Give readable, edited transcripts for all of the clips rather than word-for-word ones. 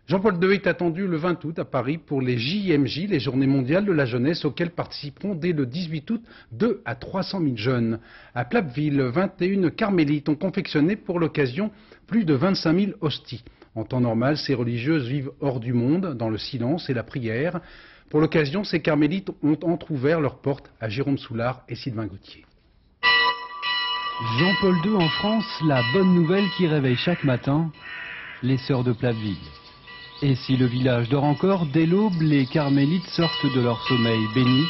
Jean-Paul II est attendu le 20 août à Paris pour les JMJ, les Journées mondiales de la jeunesse, auxquelles participeront dès le 18 août 2 à 300 000 jeunes. À Plappeville, 21 carmélites ont confectionné pour l'occasion plus de 25 000 hosties. En temps normal, ces religieuses vivent hors du monde, dans le silence et la prière. Pour l'occasion, ces carmélites ont entrouvert leurs portes à Jérôme Soulard et Sylvain Gauthier. Jean-Paul II en France, la bonne nouvelle qui réveille chaque matin les sœurs de Plappeville. Et si le village dort encore, dès l'aube, les carmélites sortent de leur sommeil béni.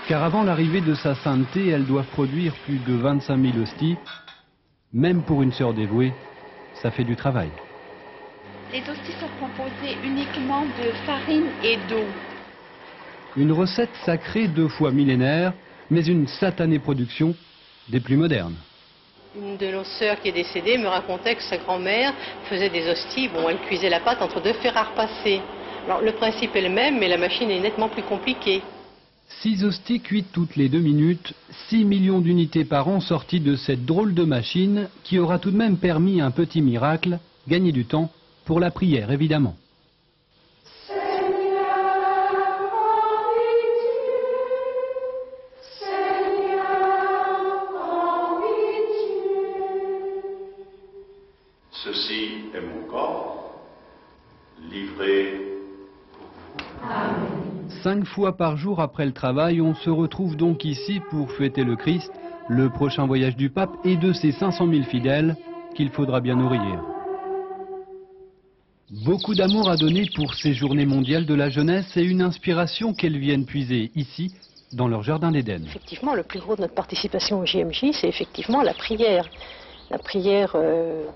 Car avant l'arrivée de sa sainteté, elles doivent produire plus de 25 000 hosties. Même pour une sœur dévouée, ça fait du travail. Les hosties sont composées uniquement de farine et d'eau. Une recette sacrée 2 fois millénaire, mais une satanée production des plus modernes. Une de nos sœurs qui est décédée me racontait que sa grand-mère faisait des hosties. Bon, elle cuisait la pâte entre 2 fers à repasser. Alors le principe est le même, mais la machine est nettement plus compliquée. 6 hosties cuites toutes les 2 minutes, 6 millions d'unités par an sorties de cette drôle de machine qui aura tout de même permis un petit miracle, gagner du temps pour la prière évidemment. Ceci est mon corps, livré pour vous. 5 fois par jour après le travail, on se retrouve donc ici pour fêter le Christ, le prochain voyage du pape et de ses 500 000 fidèles qu'il faudra bien nourrir. Beaucoup d'amour à donner pour ces journées mondiales de la jeunesse et une inspiration qu'elles viennent puiser ici, dans leur jardin d'Éden. Effectivement, le plus gros de notre participation au JMJ, c'est effectivement la prière. La prière,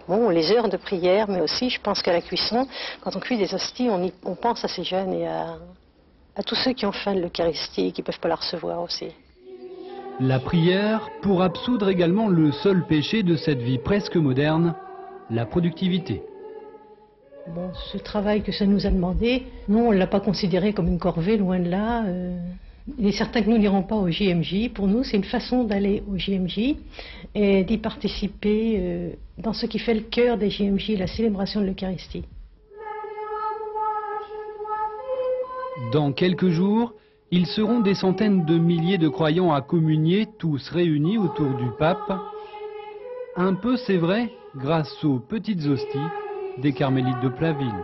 bon, les heures de prière, mais aussi, je pense qu'à la cuisson, quand on cuit des hosties, on pense à ces jeunes et à tous ceux qui ont faim de l'Eucharistie et qui ne peuvent pas la recevoir aussi. La prière pour absoudre également le seul péché de cette vie presque moderne, la productivité. Bon, ce travail que ça nous a demandé, nous on ne l'a pas considéré comme une corvée, loin de là. Il est certain que nous n'irons pas au JMJ. Pour nous, c'est une façon d'aller au JMJ et d'y participer dans ce qui fait le cœur des JMJ, la célébration de l'Eucharistie. Dans quelques jours, ils seront des centaines de milliers de croyants à communier, tous réunis autour du pape. Un peu, c'est vrai, grâce aux petites hosties des carmélites de Plappeville.